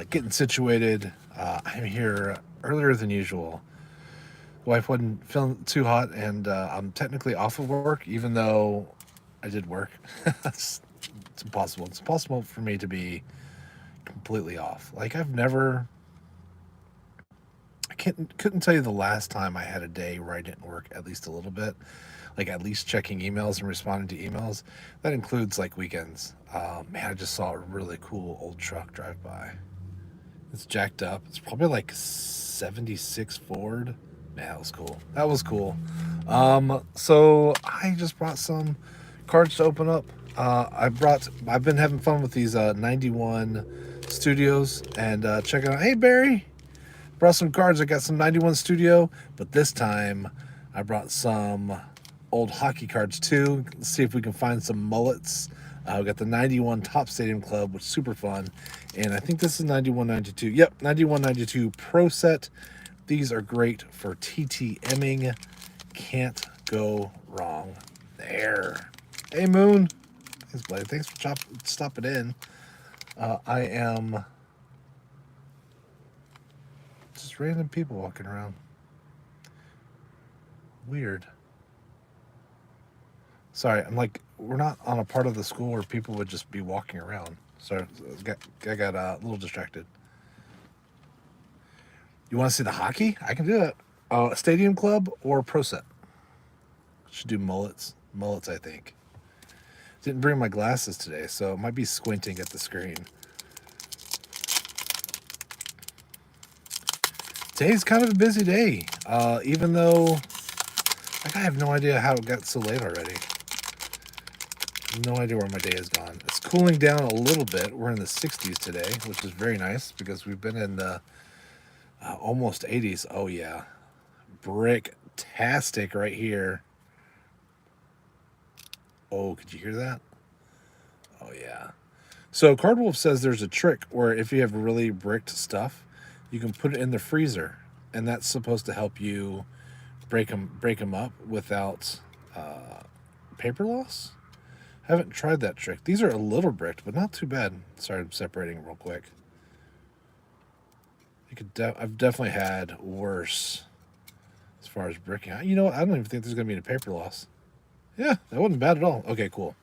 getting situated. I'm here earlier than usual. Wife wasn't feeling too hot, and I'm technically off of work, even though I did work. It's impossible. It's impossible for me to be completely off. Like I couldn't tell you the last time I had a day where I didn't work at least a little bit, like at least checking emails and responding to emails. That includes like weekends. Man, I just saw a really cool old truck drive by. It's jacked up. It's probably like 76 Ford. Man, that was cool. That was cool. So I just brought some cards to open up. I've been having fun with these 91 studios and checking out. Hey Barry, brought some cards. I got some 91 studio, but this time I brought some old hockey cards too. Let's see if we can find some mullets. We got the 91 Top Stadium Club, which is super fun. And I think this is 91 92. Yep, 91 92 Pro Set. These are great for TTMing. Can't go wrong there. Hey, Moon. Thanks, buddy. Thanks for stopping in. I am just random people walking around. Weird. Sorry, I'm like, we're not on a part of the school where people would just be walking around. So I got a little distracted. You want to see the hockey? I can do that. Stadium Club or Pro Set? Should do mullets. Mullets, I think. Didn't bring my glasses today, so it might be squinting at the screen. Today's kind of a busy day, even though like I have no idea how it got so late already. No idea where my day has gone. It's cooling down a little bit. We're in the 60s today, which is very nice because we've been in the almost 80s. Oh yeah, brick-tastic right here. Oh, could you hear that? Oh yeah. So Cardwolf says there's a trick where if you have really bricked stuff, you can put it in the freezer, and that's supposed to help you break them up without paper loss. Haven't tried that trick. These are a little bricked, but not too bad. Sorry, I'm separating real quick. I've definitely had worse as far as bricking. You know what? I don't even think there's going to be any paper loss. Yeah, that wasn't bad at all. Okay, cool.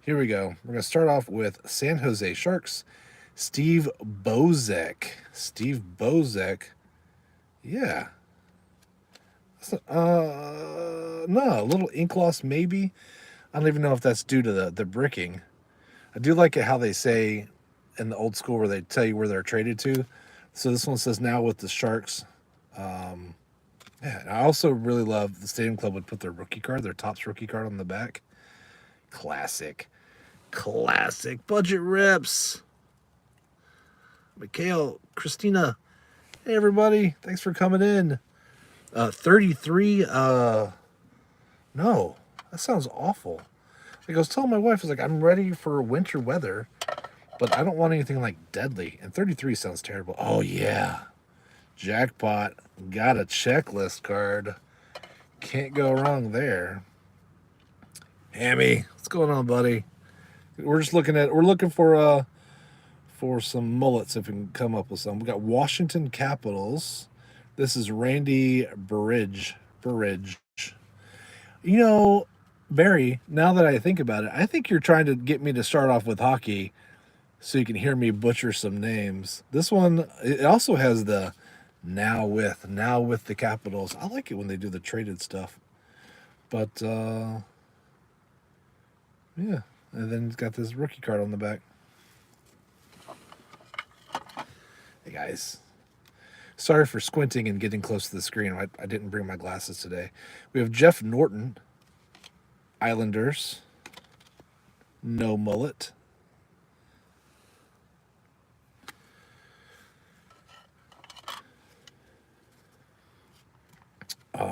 Here we go. We're going to start off with San Jose Sharks. Steve Bozek. Steve Bozek. Yeah. No, a little ink loss maybe. I don't even know if that's due to the bricking. I do like it how they say in the old school where they tell you where they're traded to. So this one says now with the Sharks. Yeah, and I also really love the Stadium Club would put their rookie card, their Topps rookie card on the back. Classic. Classic. Budget rips. Gail, Christina. Hey, everybody. Thanks for coming in. 33. No, that sounds awful. Like I was telling my wife, I was like, I'm ready for winter weather, but I don't want anything like deadly. And 33 sounds terrible. Oh, yeah. Jackpot. Got a checklist card. Can't go wrong there. Hammy, what's going on, buddy? We're looking for some mullets if we can come up with some. We got Washington Capitals. This is Randy Burridge. You know, Barry, now that I think about it, I think you're trying to get me to start off with hockey so you can hear me butcher some names. This one, it also has the now with the Capitals. I like it when they do the traded stuff. But, yeah. And then it's got this rookie card on the back. Hey, guys. Sorry for squinting and getting close to the screen. I didn't bring my glasses today. We have Jeff Norton, Islanders, no mullet.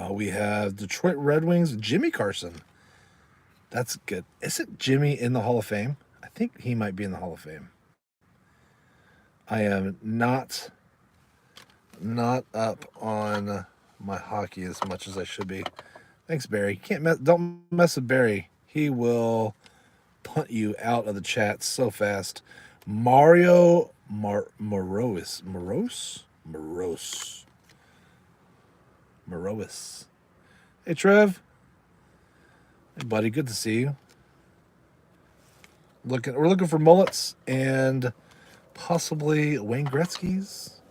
We have Detroit Red Wings, Jimmy Carson. That's good. Isn't Jimmy in the Hall of Fame? I think he might be in the Hall of Fame. I am not up on my hockey as much as I should be. Thanks, Barry. Don't mess with Barry. He will punt you out of the chat so fast. Mario Morose. Hey, Trev. Hey, buddy. Good to see you. We're looking for mullets and possibly Wayne Gretzky's.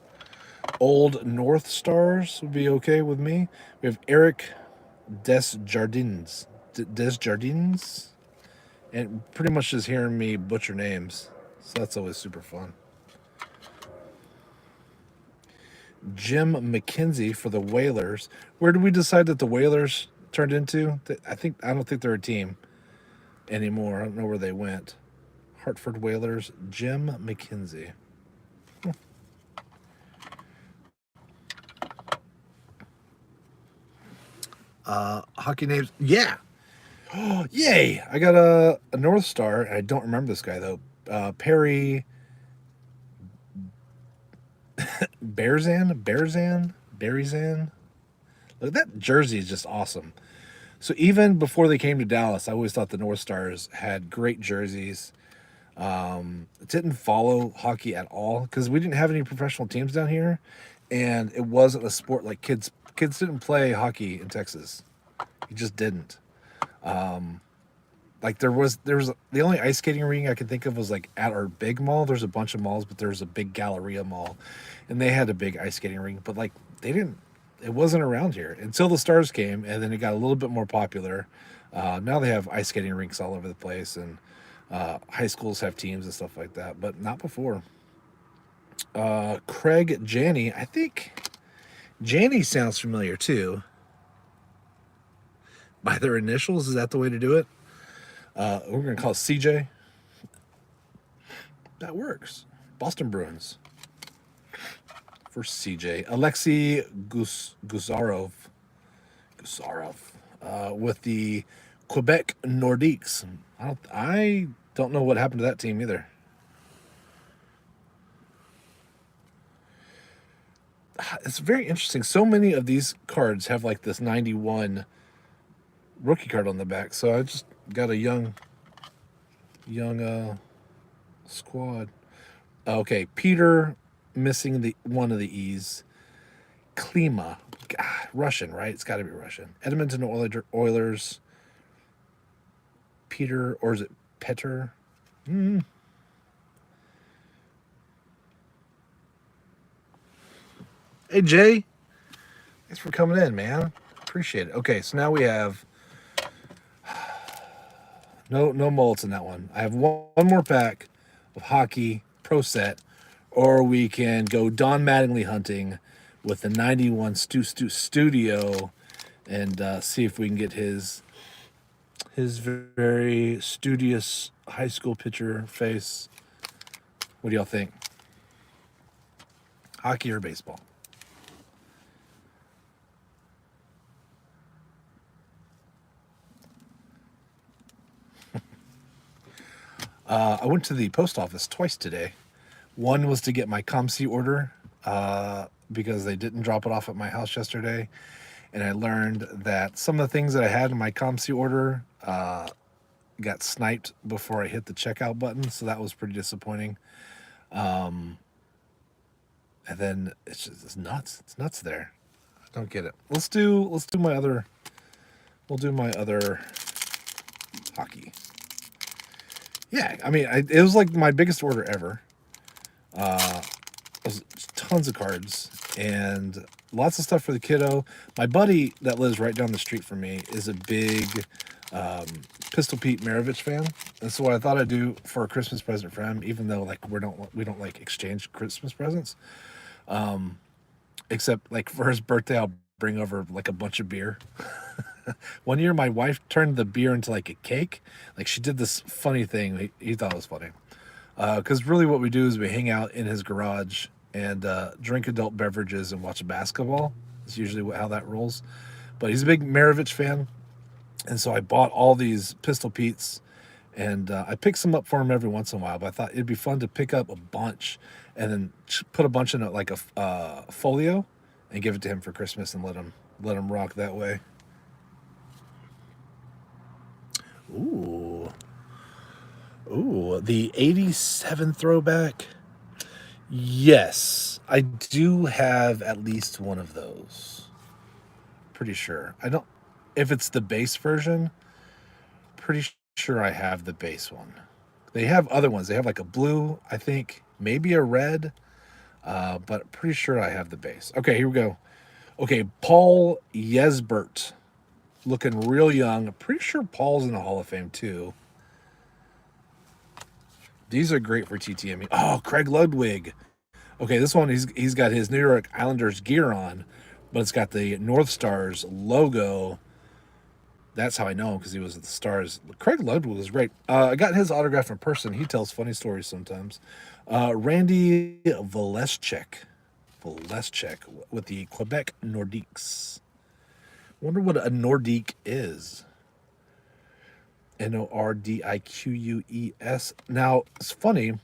Old North Stars would be okay with me. We have Eric Desjardins. Desjardins? And pretty much just hearing me butcher names. So that's always super fun. Jim McKenzie for the Whalers. Where did we decide that the Whalers turned into? I don't think they're a team anymore. I don't know where they went. Hartford Whalers, Jim McKenzie. Hockey names. Yeah. Oh, yay. I got a North Star. I don't remember this guy, though. Perry Bearzan. Look, that jersey is just awesome. So even before they came to Dallas, I always thought the North Stars had great jerseys. It didn't follow hockey at all because we didn't have any professional teams down here, and it wasn't a sport like kids. Kids didn't play hockey in Texas. You just didn't. Like there was the only ice skating ring I could think of was like at our big mall. There's a bunch of malls, but there's a big Galleria mall, and they had a big ice skating ring. But like they didn't. It wasn't around here until the Stars came, and then it got a little bit more popular. Now they have ice skating rinks all over the place, and high schools have teams and stuff like that, but not before. Craig Janney. I think Janney sounds familiar too. By their initials, is that the way to do it? We're going to call it CJ. That works. Boston Bruins. For CJ. Alexei Gusarov. With the Quebec Nordiques. I don't know what happened to that team either. It's very interesting. So many of these cards have like this 91 rookie card on the back. So I just got a young squad. Okay, Peter missing one of the E's. Klima. God, Russian, right? It's got to be Russian. Edmonton Oilers. Peter, or is it Petter? Hey, Jay. Thanks for coming in, man. Appreciate it. Okay, so now we have no mullets in that one. I have one more pack of hockey pro set, or we can go Don Mattingly hunting with the 91 Studio and see if we can get his very studious high school pitcher face. What do y'all think? Hockey or baseball? I went to the post office twice today. One was to get my ComC order because they didn't drop it off at my house yesterday. And I learned that some of the things that I had in my ComC order got sniped before I hit the checkout button. So that was pretty disappointing. And then it's nuts. It's nuts there. I don't get it. Let's do my other. We'll do my other hockey. Yeah, I mean, it was like my biggest order ever. It was tons of cards and lots of stuff for the kiddo. My buddy that lives right down the street from me is a big Pistol Pete Maravich fan, and so what I thought I'd do for a Christmas present for him, even though like we don't like exchange Christmas presents, except like for his birthday, I'll bring over like a bunch of beer. One year, my wife turned the beer into like a cake. Like she did this funny thing. He thought it was funny. Because really what we do is we hang out in his garage and drink adult beverages and watch basketball. That's usually how that rolls. But he's a big Maravich fan. And so I bought all these Pistol Pete's. And I pick some up for him every once in a while. But I thought it'd be fun to pick up a bunch and then put a bunch in like a folio and give it to him for Christmas and let him rock that way. Ooh, the 87 throwback. Yes, I do have at least one of those. Pretty sure. I don't. If it's the base version, pretty sure I have the base one. They have other ones. They have like a blue, I think, maybe a red, but pretty sure I have the base. Okay, here we go. Okay, Paul Yesbert, looking real young. Pretty sure Paul's in the Hall of Fame too. These are great for TTM. Oh, Craig Ludwig. Okay, this one he's got his New York Islanders gear on, but it's got the North Stars logo. That's how I know him, because he was at the Stars. Craig Ludwig was great. I got his autograph in person. He tells funny stories sometimes. Randy Valeschek with the Quebec Nordiques. Wonder what a Nordique is. Nordiqueus. Now, it's funny.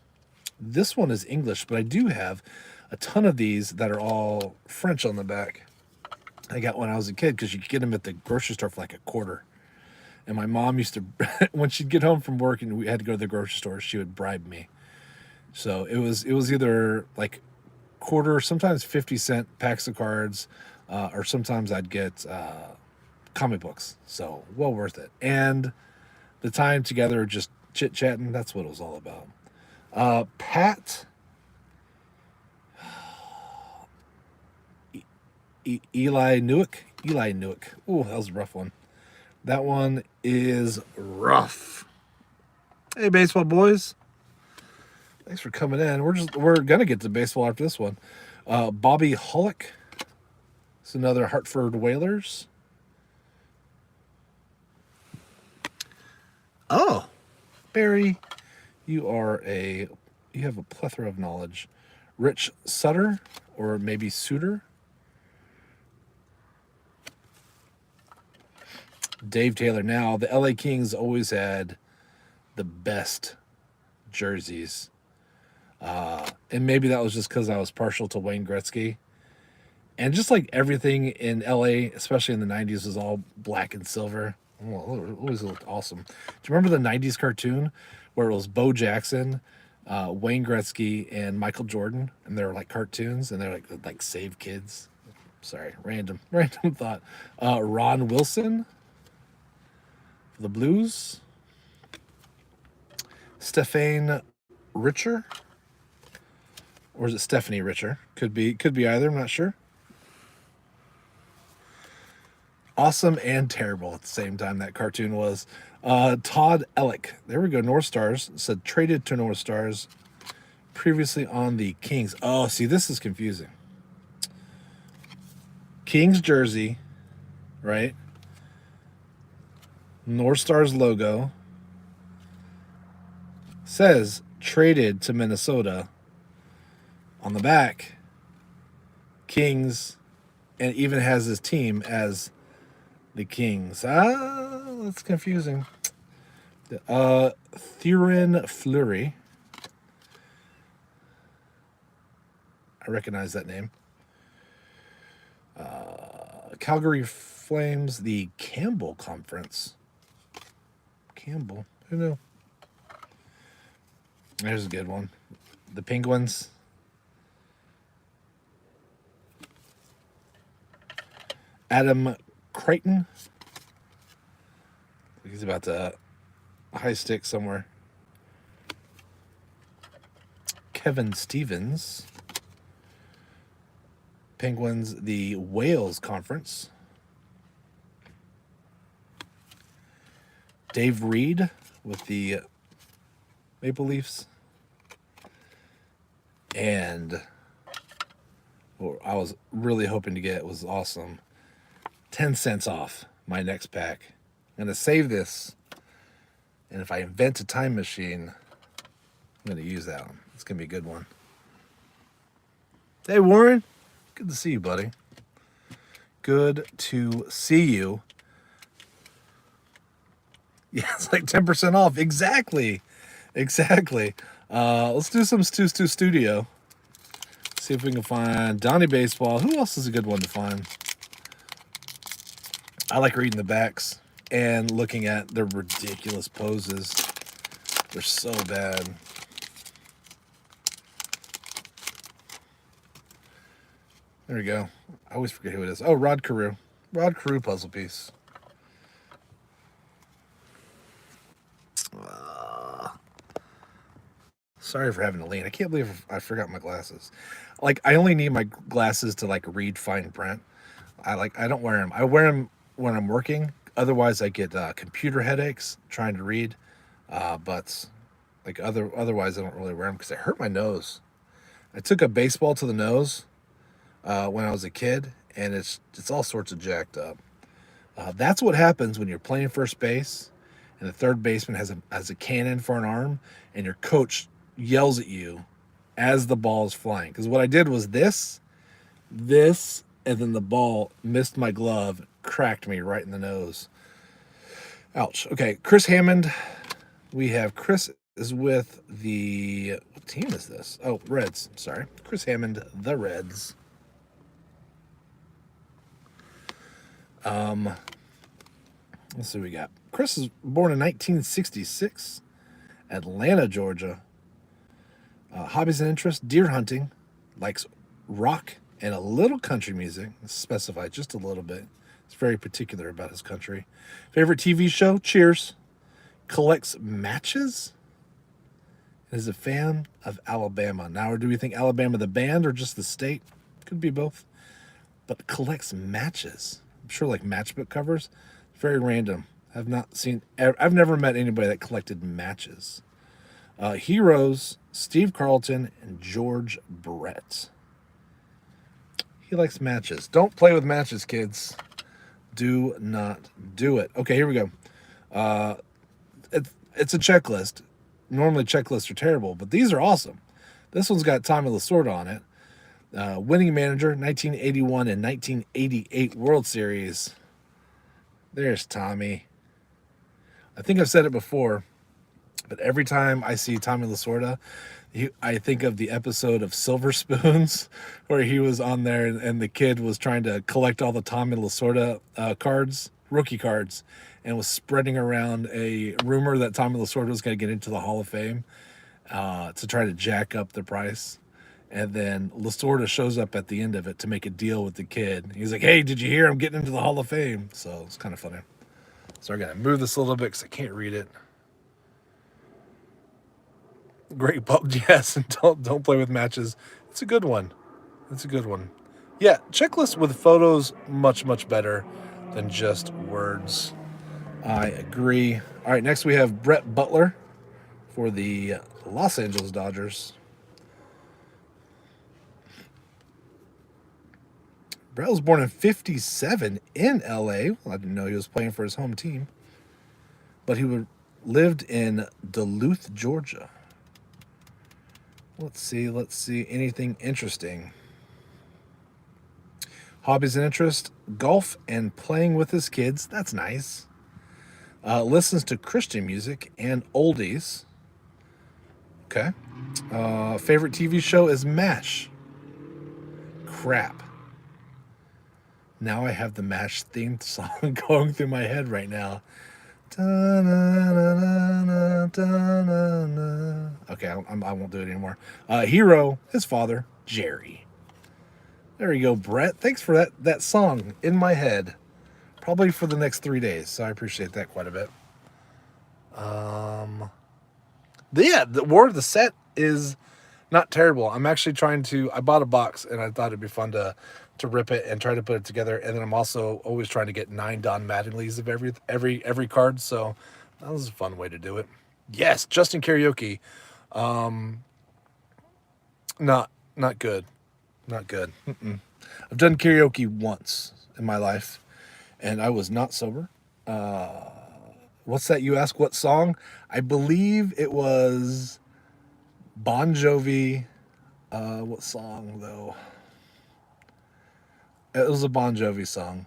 This one is English, but I do have a ton of these that are all French on the back. I got when I was a kid, because you could get them at the grocery store for like a quarter. And my mom used to, when she'd get home from work and we had to go to the grocery store, she would bribe me. So it was either like quarter, sometimes 50-cent packs of cards, or sometimes I'd get comic books. So well worth it. And the time together, just chit-chatting, that's what it was all about. Pat Eli Newick. Ooh, that was a rough one. That one is rough. Hey, baseball boys. Thanks for coming in. We're gonna get to baseball after this one. Bobby Hullock. It's another Hartford Whalers. Oh, Barry, you have a plethora of knowledge. Rich Sutter, or maybe Suter. Dave Taylor. Now, the LA Kings always had the best jerseys. And maybe that was just because I was partial to Wayne Gretzky. And just like everything in LA, especially in the 90s, was all black and silver. Oh, it always looked awesome. Do you remember the 90s cartoon where it was Bo Jackson, Wayne Gretzky, and Michael Jordan? And they're like cartoons, and they're like save kids. Sorry, random thought. Ron Wilson for the Blues. Stephane Richer, or is it Stephanie Richer? Could be either. I'm not sure. Awesome and terrible at the same time, that cartoon was. Todd Ellick. There we go. North Stars. Said traded to North Stars. Previously on the Kings. Oh, see, this is confusing. Kings jersey, right? North Stars logo. Says traded to Minnesota. On the back, Kings, and even has his team as the Kings. That's confusing. Theoren Fleury. I recognize that name. Calgary Flames, the Campbell Conference. Campbell, who knew? There's a good one. The Penguins. Adam Creighton. He's about to high stick somewhere. Kevin Stevens. Penguins, the Wales Conference. Dave Reed with the Maple Leafs. And what I was really hoping to get was awesome. 10 cents off my next pack. I'm going to save this. And if I invent a time machine, I'm going to use that one. It's going to be a good one. Hey, Warren. Good to see you, buddy. Good to see you. Yeah, it's like 10% off. Exactly. Let's do some Stu Studio. See if we can find Donnie Baseball. Who else is a good one to find? I like reading the backs and looking at their ridiculous poses. They're so bad. There we go. I always forget who it is. Oh, Rod Carew. Rod Carew puzzle piece. Sorry for having to lean. I can't believe I forgot my glasses. Like, I only need my glasses to like read fine print. I don't wear them. I wear them when I'm working. Otherwise, I get computer headaches trying to read. But like otherwise, I don't really wear them because I hurt my nose. I took a baseball to the nose when I was a kid, and it's all sorts of jacked up. That's what happens when you're playing first base, and the third baseman has a cannon for an arm, and your coach yells at you as the ball is flying. Because what I did was this, and then the ball missed my glove, cracked me right in the nose. Ouch. Okay, Chris Hammond. We have Chris is with the, what team is this? Oh, Reds. Sorry. Chris Hammond, the Reds. Let's see what we got. Chris is born in 1966, Atlanta, Georgia. Hobbies and interests, deer hunting, likes rock and a little country music. Let's specify just a little bit. He's very particular about his country. Favorite TV show, Cheers. Collects matches. Is a fan of Alabama. Now, or do we think Alabama the band or just the state? Could be both. But collects matches. I'm sure like matchbook covers. Very random. I've never met anybody that collected matches. Heroes, Steve Carlton and George Brett. He likes matches. Don't play with matches, kids. Do not do it. Okay, here we go. It's a checklist. Normally checklists are terrible, but these are awesome. This one's got Tommy Lasorda on it. Winning manager, 1981 and 1988 World Series. There's Tommy. I think I've said it before, but every time I see Tommy Lasorda, I think of the episode of Silver Spoons where he was on there and the kid was trying to collect all the Tommy Lasorda cards, rookie cards, and was spreading around a rumor that Tommy Lasorda was going to get into the Hall of Fame to try to jack up the price. And then Lasorda shows up at the end of it to make a deal with the kid. He's like, hey, did you hear I'm getting into the Hall of Fame? So it's kind of funny. So I got to move this a little bit because I can't read it. Great pub, yes, and don't play with matches. It's a good one. It's a good one. Yeah, checklist with photos, much, much better than just words. I agree. All right, next we have Brett Butler for the Los Angeles Dodgers. Brett was born in 1957 in L.A. Well, I didn't know he was playing for his home team. But he lived in Duluth, Georgia. Let's see. Anything interesting? Hobbies and interests, golf and playing with his kids. That's nice. Listens to Christian music and oldies. Okay. Favorite TV show is MASH. Crap. Now I have the MASH theme song going through my head right now. Okay, I won't do it anymore. Hero, his father, Jerry. There you go, Brett. Thanks for that song in my head. Probably for the next 3 days, so I appreciate that quite a bit. The War of the Set is not terrible. I'm actually I bought a box, and I thought it'd be fun to rip it and try to put it together. And then I'm also always trying to get 9 Don Mattingly's of every card. So that was a fun way to do it. Yes, Justin Karaoke. Not good. Not good. I've done karaoke once in my life, and I was not sober. What's that? You ask what song? I believe it was Bon Jovi. What song though? It was a Bon Jovi song,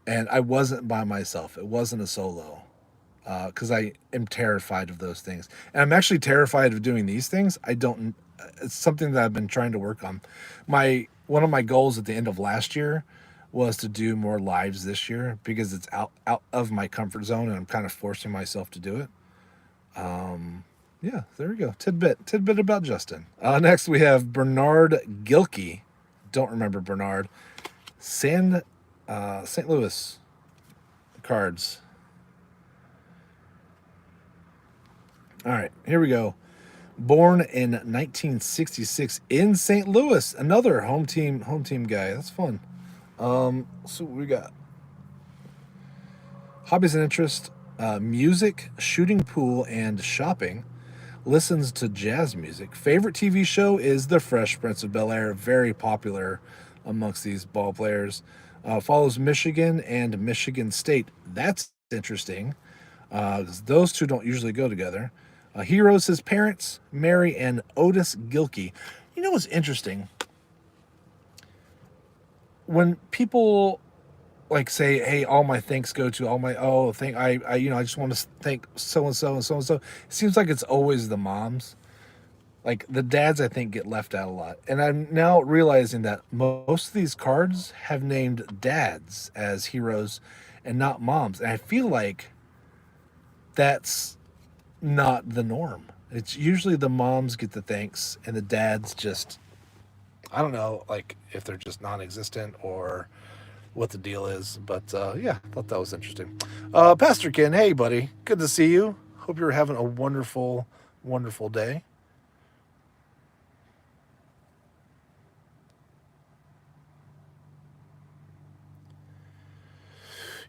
and I wasn't by myself. It wasn't a solo, because I am terrified of those things, and I'm actually terrified of doing these things. It's something that I've been trying to work on. One of my goals at the end of last year was to do more lives this year because it's out of my comfort zone, and I'm kind of forcing myself to do it. Yeah, there we go. Tidbit about Justin. Next we have Bernard Gilkey. don't remember Bernard. St. Louis Cards. All right, here we go. Born in 1966 in St. Louis, another home team guy. That's fun. So we got hobbies and interests: music, shooting pool, and shopping. Listens to jazz music. Favorite TV show is The Fresh Prince of Bel-Air, very popular amongst these ball players. Follows Michigan and Michigan State. That's interesting, because those two don't usually go together. Heroes his parents, Mary and Otis Gilkey. You know what's interesting? When people like say, "Hey, all my thanks go to all my I just want to thank so and so and so and so." It seems like it's always the moms. Like the dads, I think, get left out a lot. And I'm now realizing that most of these cards have named dads as heroes and not moms. And I feel like that's not the norm. It's usually the moms get the thanks and the dads just, I don't know, like if they're just non-existent or what the deal is. But yeah, I thought that was interesting. Pastor Ken, hey buddy, good to see you. Hope you're having a wonderful, wonderful day.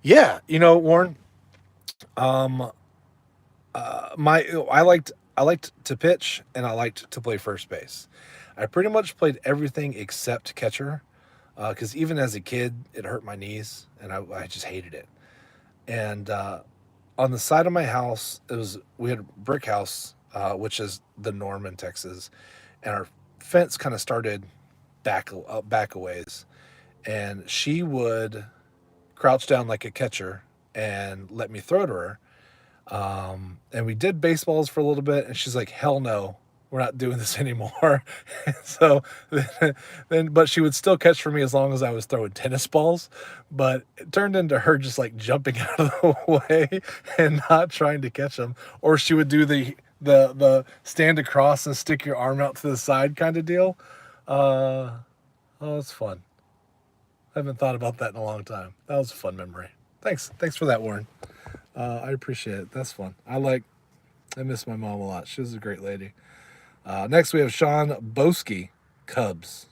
Yeah, Warren, um, I liked to pitch and I liked to play first base. I pretty much played everything except catcher, because even as a kid, it hurt my knees and I just hated it. And on the side of my house, we had a brick house, which is the norm in Texas, and our fence kind of started back a ways, and she would crouch down like a catcher and let me throw to her. And we did baseballs for a little bit, and she's like, "Hell no, we're not doing this anymore." So but she would still catch for me as long as I was throwing tennis balls. But it turned into her just like jumping out of the way and not trying to catch them, or she would do the stand across and stick your arm out to the side kind of deal. Uh, oh, it's fun. I haven't thought about that in a long time. That was a fun memory. Thanks for that, Warren. I appreciate it. That's fun. I miss my mom a lot. She was a great lady. Next we have Sean Boski, Cubs.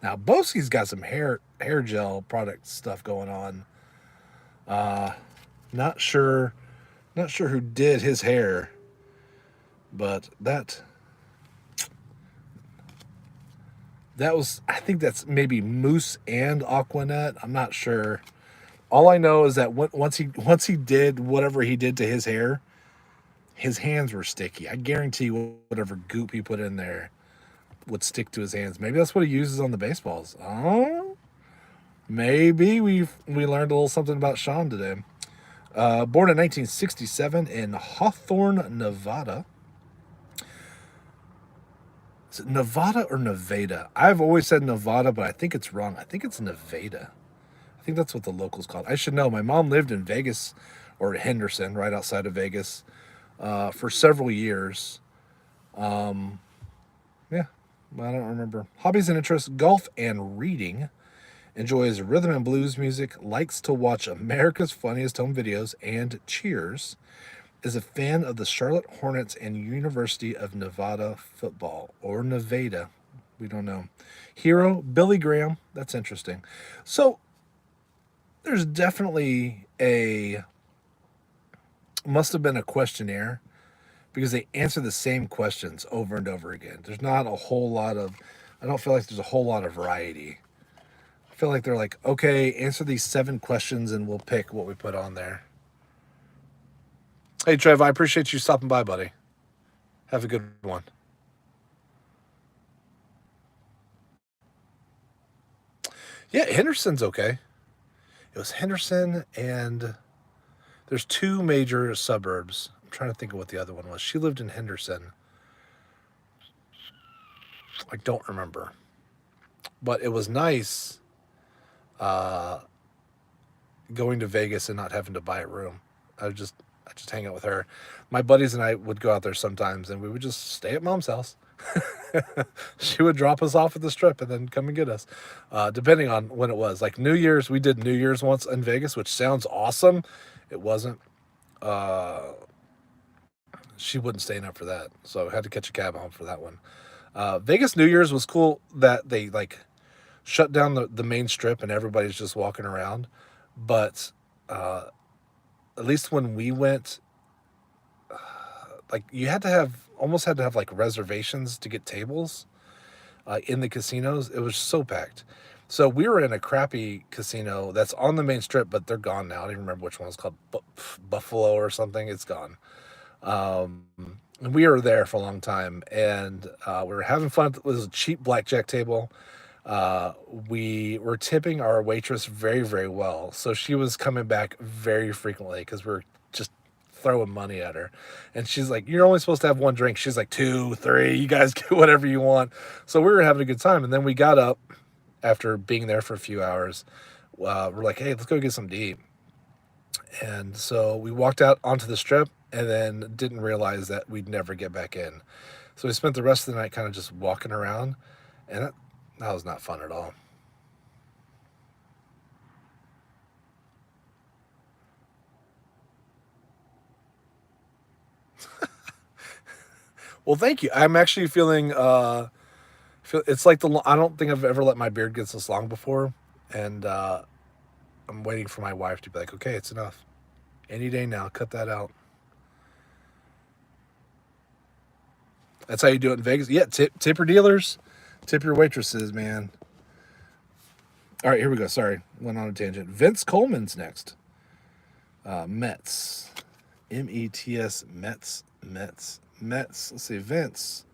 Now Boski's got some hair gel product stuff going on. Not sure who did his hair, but that was, I think that's maybe Moose and Aquanet. I'm not sure. All I know is that once he did whatever he did to his hair, his hands were sticky. I guarantee whatever goop he put in there would stick to his hands. Maybe that's what he uses on the baseballs. Oh, maybe we learned a little something about Sean today. Born in 1967 in Hawthorne, Nevada. Is it Nevada or Nevada? I've always said Nevada, but I think it's wrong. I think it's Nevada. I think that's what the locals call it. I should know. My mom lived in Vegas, or Henderson, right outside of Vegas, for several years. Yeah, I don't remember. Hobbies and interests: golf and reading. Enjoys rhythm and blues music. Likes to watch America's Funniest Home Videos and Cheers. Is a fan of the Charlotte Hornets and University of Nevada football, or Nevada. We don't know. Hero: Billy Graham. That's interesting. So there's definitely must have been a questionnaire, because they answer the same questions over and over again. There's not a whole lot of, I don't feel like there's a whole lot of variety. I feel like they're like, okay, answer these 7 questions and we'll pick what we put on there. Hey, Trev, I appreciate you stopping by, buddy. Have a good one. Yeah, Henderson's okay. It was Henderson, and there's 2 major suburbs. I'm trying to think of what the other one was. She lived in Henderson. I don't remember. But it was nice going to Vegas and not having to buy a room. I just hang out with her. My buddies and I would go out there sometimes, and we would just stay at mom's house. She would drop us off at the strip and then come and get us, depending on when it was. Like New Year's, we did New Year's once in Vegas, which sounds awesome. It wasn't. Uh, she wouldn't stay up for that, so I had to catch a cab home for that one. Vegas New Year's was cool that they like shut down the main strip and everybody's just walking around. But at least when we went, like you had to have almost had to have like reservations to get tables in the casinos. It was so packed. So we were in a crappy casino that's on the main strip, but they're gone now. I don't even remember which one. It's called Buffalo or something. It's gone. Um, and we were there for a long time, and we were having fun. It was a cheap blackjack table. We were tipping our waitress very, very well. So she was coming back very frequently because we were just throwing money at her. And she's like, "You're only supposed to have one drink." She's like, "2, 3, you guys get whatever you want." So we were having a good time. And then we got up after being there for a few hours. We're like, "Hey, let's go get some to eat." And so we walked out onto the strip and then didn't realize that we'd never get back in. So we spent the rest of the night kind of just walking around, and that was not fun at all. Well, thank you. I'm actually feeling it's like I don't think I've ever let my beard get this long before, and I'm waiting for my wife to be like, "Okay, it's enough. Any day now, cut that out." That's how you do it in Vegas. Yeah, tip your dealers, tip your waitresses, man. All right, here we go. Sorry, went on a tangent. Vince Coleman's next. Mets, Mets, Mets. Let's see, Vince,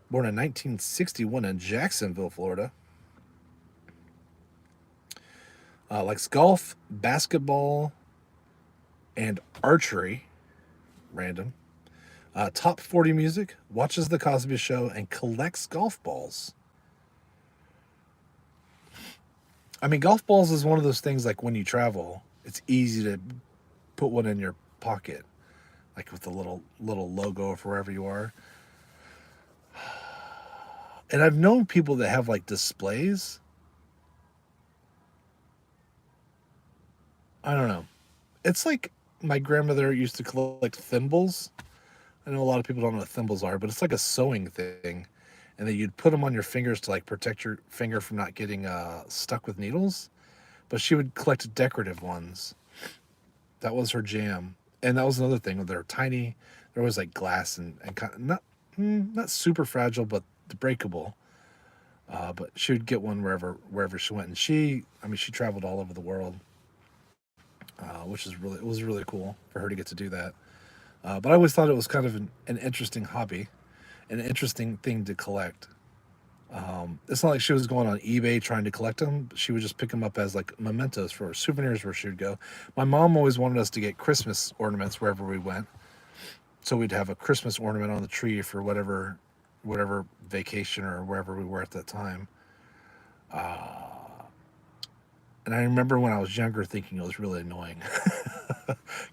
born in 1961 in Jacksonville, Florida. Likes golf, basketball, and archery. Random. Top 40 music, watches The Cosby Show, and collects golf balls. I mean, golf balls is one of those things like when you travel, it's easy to put one in your pocket, like with the little logo for wherever you are. And I've known people that have like displays. I don't know. It's like my grandmother used to collect thimbles. I know a lot of people don't know what thimbles are, but it's like a sewing thing. And then you'd put them on your fingers to like protect your finger from not getting stuck with needles. But she would collect decorative ones. That was her jam. And that was another thing. They're tiny. They're always like glass and kind of not super fragile, but breakable. But she would get one wherever she went. And she traveled all over the world, which is it was really cool for her to get to do that. But I always thought it was kind of an interesting hobby, an interesting thing to collect. It's not like she was going on eBay trying to collect them. She would just pick them up as like mementos for souvenirs where she would go. My mom always wanted us to get Christmas ornaments wherever we went. So we'd have a Christmas ornament on the tree for whatever vacation or wherever we were at that time. And I remember when I was younger thinking it was really annoying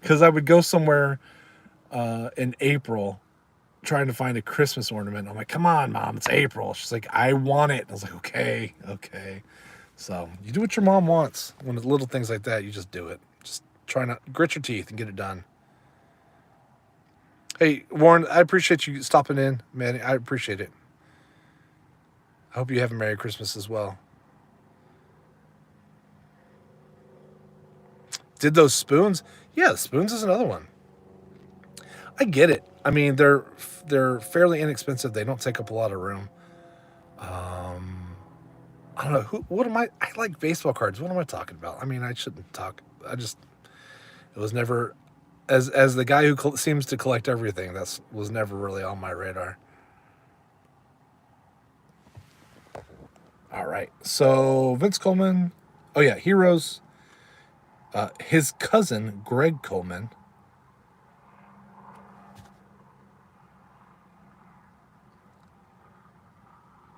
because I would go somewhere in April trying to find a Christmas ornament. I'm like, "Come on, Mom, it's April." She's like, "I want it." I was like, "Okay, okay." So you do what your mom wants. When it's little things like that, you just do it. Just try not grit your teeth and get it done. Hey, Warren, I appreciate you stopping in, man. I appreciate it. I hope you have a Merry Christmas as well. Did those spoons? Yeah, spoons is another one. I get it. I mean, they're fairly inexpensive. They don't take up a lot of room. Um, I don't know what am I. I like baseball cards. What am I talking about? I mean, I shouldn't talk. It was never as the guy who seems to collect everything. That was never really on my radar. All right, so Vince Coleman. Oh yeah, heroes. His cousin Greg Coleman.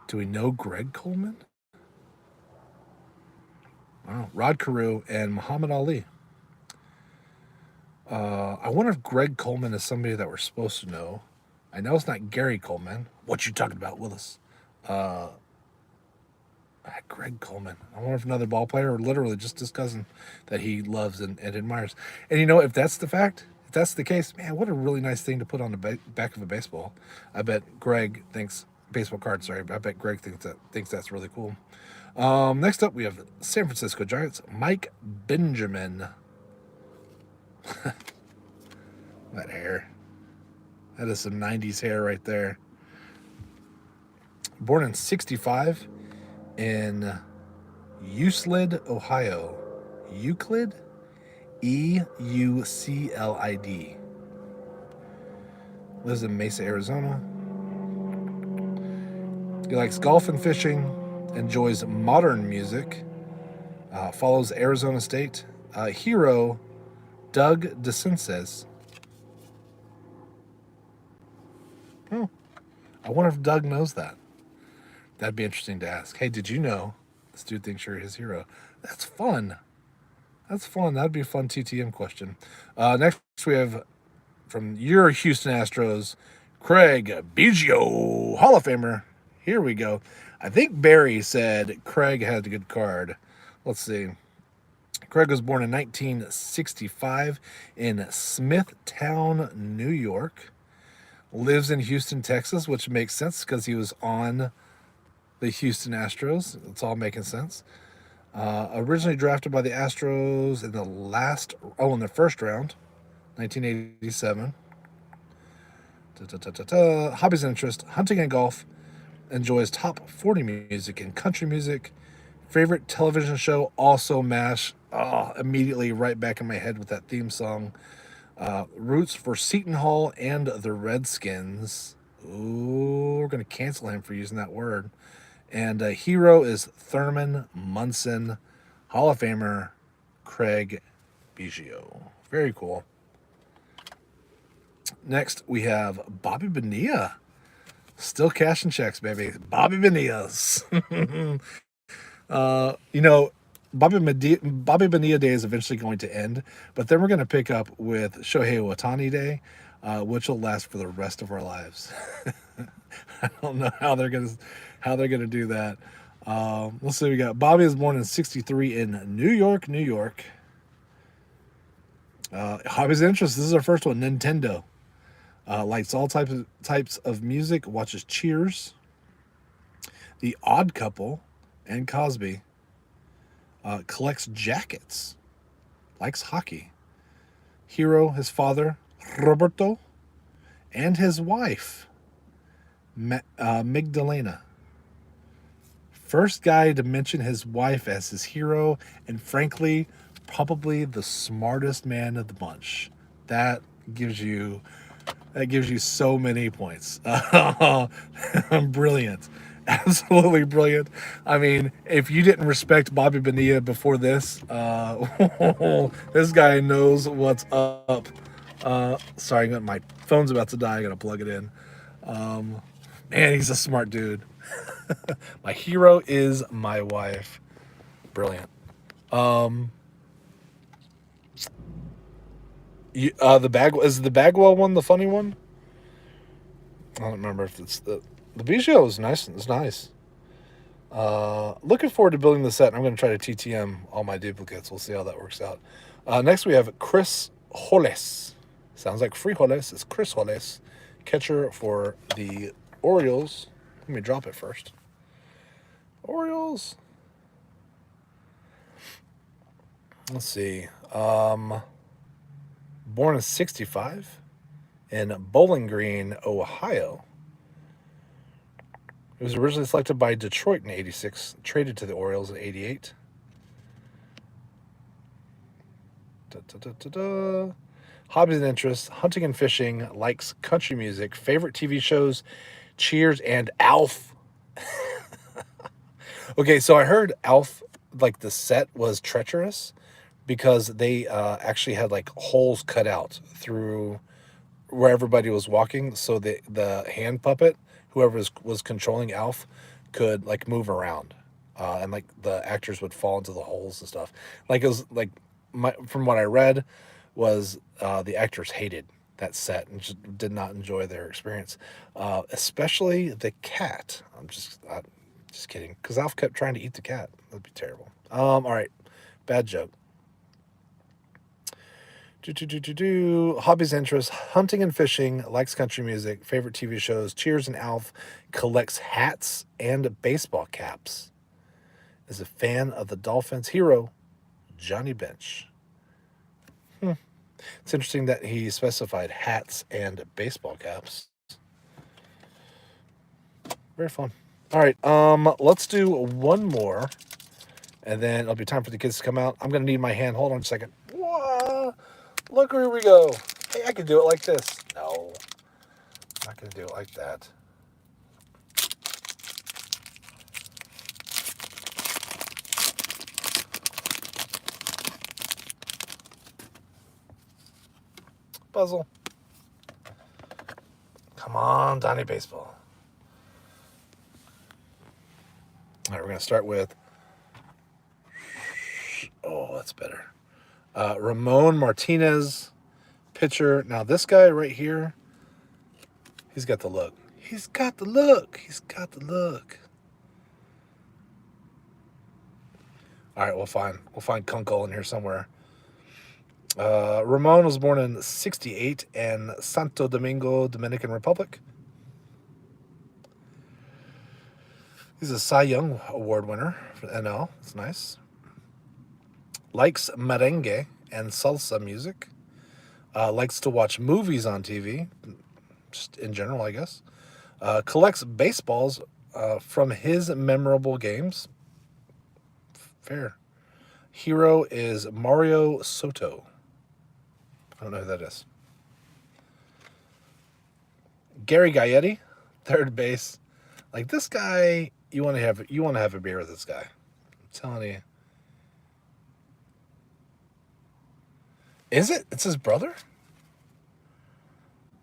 Do we know Greg Coleman? Wow. Rod Carew and Muhammad Ali. I wonder if Greg Coleman is somebody that we're supposed to know. I know it's not Gary Coleman. What you talking about, Willis? Greg Coleman. I wonder if another ball player or literally just his cousin that he loves and admires. And you know, if that's the fact, if that's the case, man, what a really nice thing to put on the back of a baseball. I bet Greg thinks baseball card. Sorry, I bet Greg thinks that's really cool. Next up, we have San Francisco Giants. Mike Benjamin. That hair. That is some 90s hair right there. Born in 65 in Euclid, Ohio. Euclid? Euclid. Lives in Mesa, Arizona. He likes golf and fishing. Enjoys modern music. Follows Arizona State. Hero Doug DeCinces. Oh, I wonder if Doug knows that. That'd be interesting to ask. Hey, did you know this dude thinks you're his hero? That's fun. That's fun. That'd be a fun TTM question. Next, we have from your Houston Astros, Craig Biggio, Hall of Famer. Here we go. I think Barry said Craig had a good card. Let's see. Craig was born in 1965 in Smithtown, New York. Lives in Houston, Texas, which makes sense because he was on the Houston Astros. It's all making sense. Originally drafted by the Astros in the first round, 1987. Hobbies and interests: hunting and golf. Enjoys top 40 music and country music. Favorite television show, also MASH. Oh, immediately right back in my head with that theme song. Roots for Seton Hall and the Redskins. Ooh, we're going to cancel him for using that word. And hero is Thurman Munson. Hall of Famer Craig Biggio. Very cool. Next, we have Bobby Bonilla. Still cashing checks, baby. Bobby Bonilla's. You know, Bobby Bonilla Day is eventually going to end, but then we're going to pick up with Shohei Ohtani Day, which will last for the rest of our lives. I don't know how they're gonna do that. Let's see. We got Bobby was born in '63 in New York, New York. Hobbies and interests. This is our first one. Nintendo. Likes all types of music. Watches Cheers, The Odd Couple, and Cosby. Collects jackets. Likes hockey. Hero, his father, Roberto, and his wife, Magdalena. First guy to mention his wife as his hero, and frankly, probably the smartest man of the bunch. That gives you so many points. Brilliant. Absolutely brilliant. I mean, if you didn't respect Bobby Bonilla before this, this guy knows what's up. Sorry, my phone's about to die. I gotta plug it in. Man, he's a smart dude. My hero is my wife. Brilliant. The Bagwell one the funny one? I don't remember if it's the Biggio is nice. It's nice. Looking forward to building the set. I'm going to try to TTM all my duplicates. We'll see how that works out. Next we have Chris Hollis. Sounds like frijoles. It's Chris Hollis, catcher for the Orioles. Let me drop it first. Orioles. Let's see. Born in '65 in Bowling Green, Ohio. He was originally selected by Detroit in '86, traded to the Orioles in '88. Hobbies and interests: hunting and fishing, likes country music, favorite TV shows, Cheers, and Alf. Okay, so I heard Alf, like the set was treacherous because they actually had like holes cut out through where everybody was walking, so the hand puppet, whoever was controlling Alf, could like move around, and like the actors would fall into the holes and stuff. Like it was like from what I read was the actors hated that set and just did not enjoy their experience, especially the cat. I'm just kidding, because Alf kept trying to eat the cat. That'd be terrible. All right, bad joke. Hobbies, interests: hunting and fishing. Likes country music. Favorite TV shows: Cheers and Alf. Collects hats and baseball caps. Is a fan of the Dolphins. Hero: Johnny Bench. It's interesting that he specified hats and baseball caps. Very fun. All right, let's do one more, and then it'll be time for the kids to come out. I'm gonna need my hand. Hold on a second. Whoa, look, here we go. Hey, I can do it like this. No, I'm not gonna do it like that. Puzzle. Come on, Donnie Baseball. All right, we're going to start with... Oh, that's better. Ramon Martinez, pitcher. Now, this guy right here, he's got the look. He's got the look. He's got the look. All right, we'll find Kunkel in here somewhere. Ramon was born in '68 in Santo Domingo, Dominican Republic. He's a Cy Young Award winner for NL. It's nice. Likes merengue and salsa music. Likes to watch movies on TV, just in general, I guess. Collects baseballs from his memorable games. Fair. Hero is Mario Soto. I don't know who that is. Gary Gaetti, third base. Like, this guy, you want to have a beer with this guy. I'm telling you. Is it? It's his brother?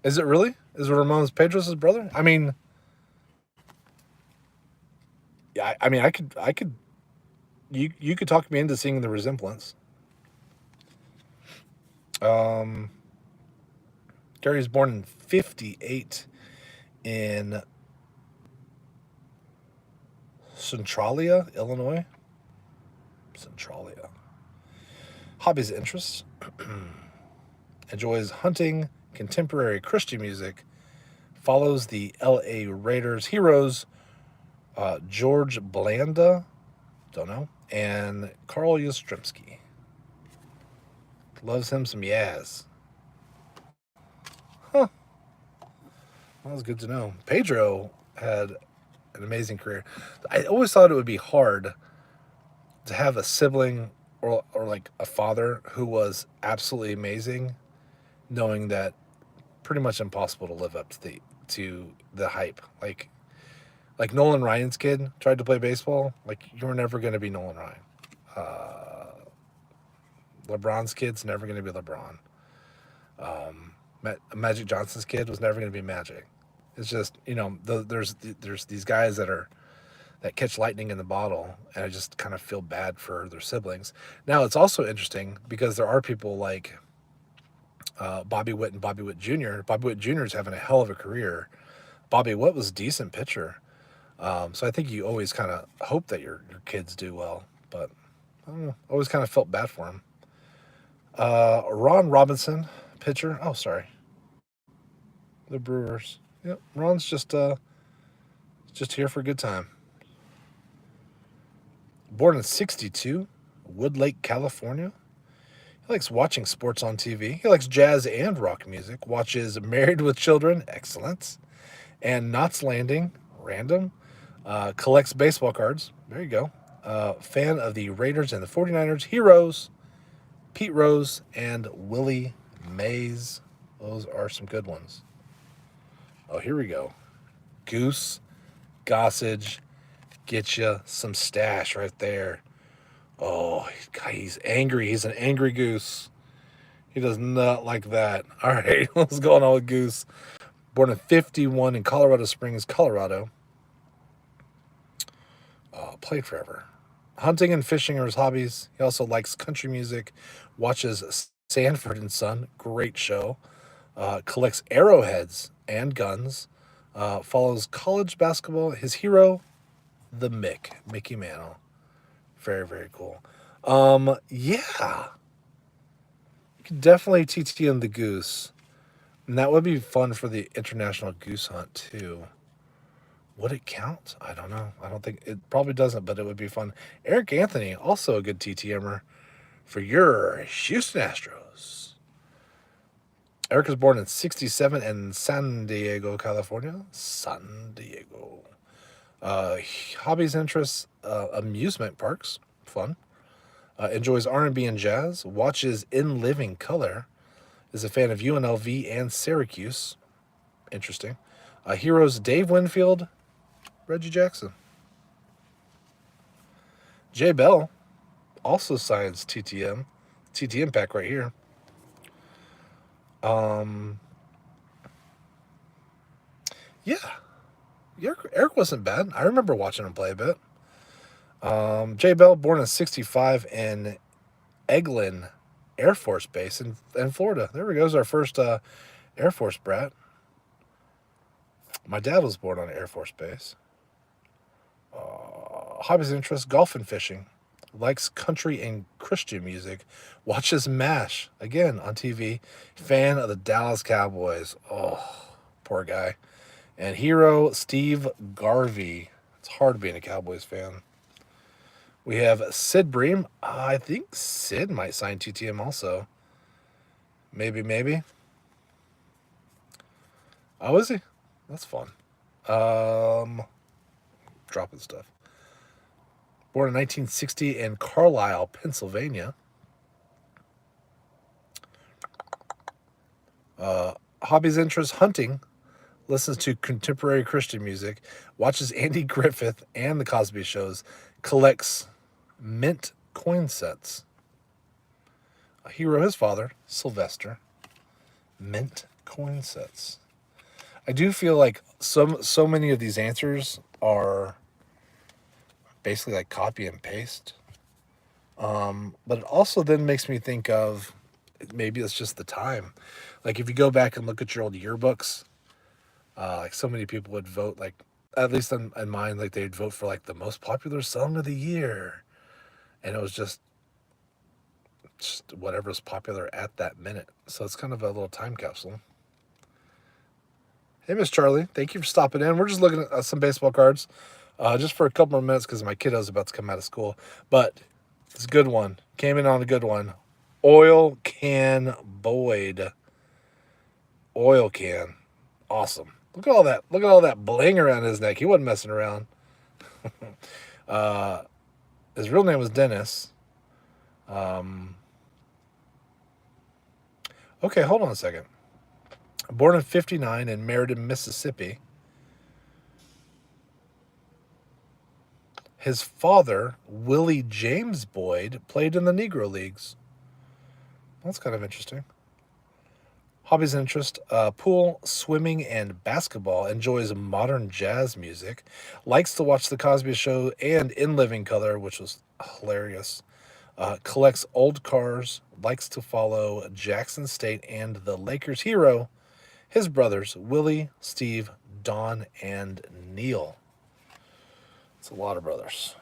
Is it really? Is Ramones Pedro's his brother? I mean, yeah. I mean, I could. You could talk me into seeing the resemblance. Gary was born in '58 in Centralia, Illinois. Centralia. Hobbies and interests: enjoys hunting, contemporary Christian music, follows the L.A. Raiders heroes, George Blanda, don't know, and Carl Yastrzemski. Loves him some Yaz. Huh. That was good to know. Pedro had an amazing career. I always thought it would be hard to have a sibling or like a father who was absolutely amazing, knowing that pretty much impossible to live up to the hype. Like Nolan Ryan's kid tried to play baseball. Like, you're never going to be Nolan Ryan. LeBron's kid's never going to be LeBron. Magic Johnson's kid was never going to be Magic. It's just, there's these guys that catch lightning in the bottle, and I just kind of feel bad for their siblings. Now, it's also interesting because there are people like Bobby Witt and Bobby Witt Jr. Bobby Witt Jr. is having a hell of a career. Bobby Witt was a decent pitcher. So I think you always kind of hope that your kids do well, but I don't know. Always kind of felt bad for him. Ron Robinson, pitcher. Oh, sorry. The Brewers. Yep, Ron's just here for a good time. Born in '62, Woodlake, California. He likes watching sports on TV. He likes jazz and rock music. Watches Married with Children, excellent, and Knots Landing, random. Collects baseball cards. There you go. Fan of the Raiders and the 49ers. Heroes, Pete Rose and Willie Mays. Those are some good ones. Oh, here we go. Goose, Gossage, get you some stash right there. Oh, God, he's angry. He's an angry goose. He does not like that. All right, what's going on with Goose? Born in '51 in Colorado Springs, Colorado. Played forever. Hunting and fishing are his hobbies. He also likes country music, watches Sanford and Son, great show. Collects arrowheads and guns. Follows college basketball. His hero, the Mickey Mantle. Very, very cool. Yeah. You could definitely TTM the goose. And that would be fun for the international goose hunt, too. Would it count? I don't know. I don't think it probably doesn't, but it would be fun. Eric Anthony, also a good TTMer for your Houston Astros. Eric was born in 67 in San Diego, California. San Diego. Hobbies, interests, amusement parks. Fun. Enjoys R&B and jazz. Watches In Living Color. Is a fan of UNLV and Syracuse. Interesting. Heroes Dave Winfield, Reggie Jackson. Jay Bell also signs TTM. TTM pack right here. Yeah. Eric wasn't bad. I remember watching him play a bit. Jay Bell, born in 65 in Eglin Air Force Base in Florida. There we go. Our first Air Force brat. My dad was born on an Air Force base. Hobbies and interests, golf and fishing. Likes country and Christian music. Watches MASH, again, on TV. Fan of the Dallas Cowboys. Oh, poor guy. And hero, Steve Garvey. It's hard being a Cowboys fan. We have Sid Bream. I think Sid might sign TTM also. Maybe. Oh, is he? That's fun. Dropping stuff. Born in 1960 in Carlisle, Pennsylvania. Hobbies, interests, hunting. Listens to contemporary Christian music. Watches Andy Griffith and the Cosby Shows. Collects mint coin sets. A hero, his father, Sylvester. Mint coin sets. I do feel like so many of these answers are basically like copy and paste. But it also then makes me think of maybe it's just the time. Like if you go back and look at your old yearbooks, like so many people would vote, like at least in mine, like they'd vote for like the most popular song of the year, and it was just whatever was popular at that minute. So it's kind of a little time capsule. Hey, Miss Charlie, thank you for stopping in. We're just looking at some baseball cards, just for a couple more minutes because my kiddo's about to come out of school. But it's a good one. Came in on a good one. Oil Can Boyd. Oil Can. Awesome. Look at all that. Look at all that bling around his neck. He wasn't messing around. His real name was Dennis. Okay, hold on a second. Born in 59 in Meriden, Mississippi. His father, Willie James Boyd, played in the Negro Leagues. That's kind of interesting. Hobbies and interest, pool, swimming, and basketball. Enjoys modern jazz music. Likes to watch The Cosby Show and In Living Color, which was hilarious. Collects old cars. Likes to follow Jackson State and the Lakers hero, his brothers, Willie, Steve, Don, and Neil. It's a lot of brothers.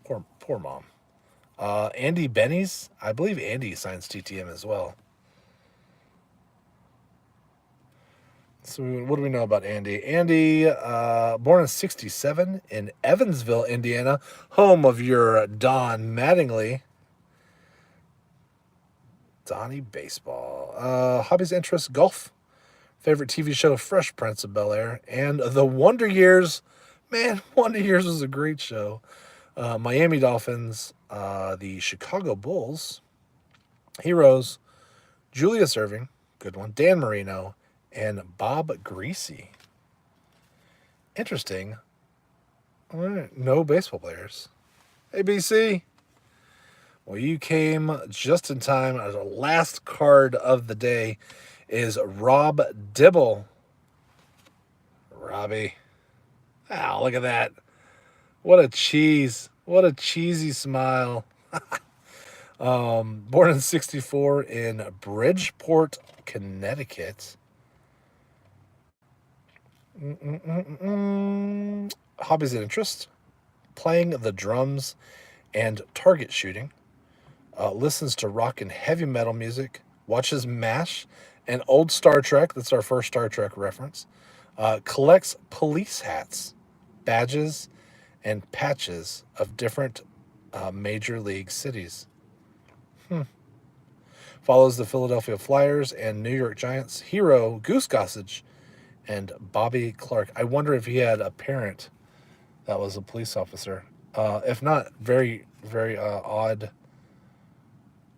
Poor mom. Andy Benny's. I believe Andy signs TTM as well. So what do we know about Andy? Andy, born in 67 in Evansville, Indiana, home of your Don Mattingly. Donnie Baseball. Hobbies, interests, golf. Favorite TV show, Fresh Prince of Bel-Air. And The Wonder Years. Man, Wonder Years was a great show. Miami Dolphins. The Chicago Bulls. Heroes. Julius Irving. Good one. Dan Marino. And Bob Greasy. Interesting. All right, no baseball players. ABC. Well, you came just in time. The last card of the day is Rob Dibble. Robbie. Ah, look at that. What a cheese. What a cheesy smile. Born in 64 in Bridgeport, Connecticut. Hobbies and interests: playing the drums and target shooting. Listens to rock and heavy metal music. Watches MASH and old Star Trek. That's our first Star Trek reference. Collects police hats, badges, and patches of different major league cities. Follows the Philadelphia Flyers and New York Giants hero Goose Gossage and Bobby Clark. I wonder if he had a parent that was a police officer. If not, very, very odd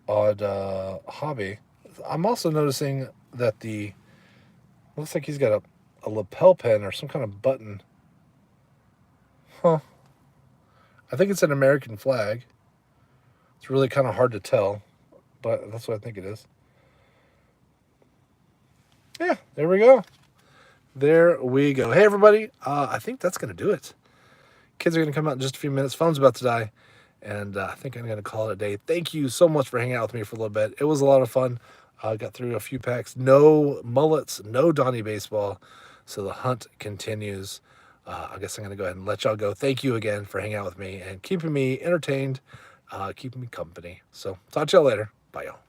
hobby. I'm also noticing that looks like he's got a lapel pin or some kind of button. Huh. I think it's an American flag. It's really kind of hard to tell, but that's what I think it is. Yeah, there we go. There we go. Hey, everybody. I think that's going to do it. Kids are going to come out in just a few minutes. Phone's about to die. And I think I'm going to call it a day. Thank you so much for hanging out with me for a little bit. It was a lot of fun. Got through a few packs. No mullets, no Donnie baseball. So the hunt continues. I guess I'm going to go ahead and let y'all go. Thank you again for hanging out with me and keeping me entertained, keeping me company. So talk to y'all later. Bye, y'all.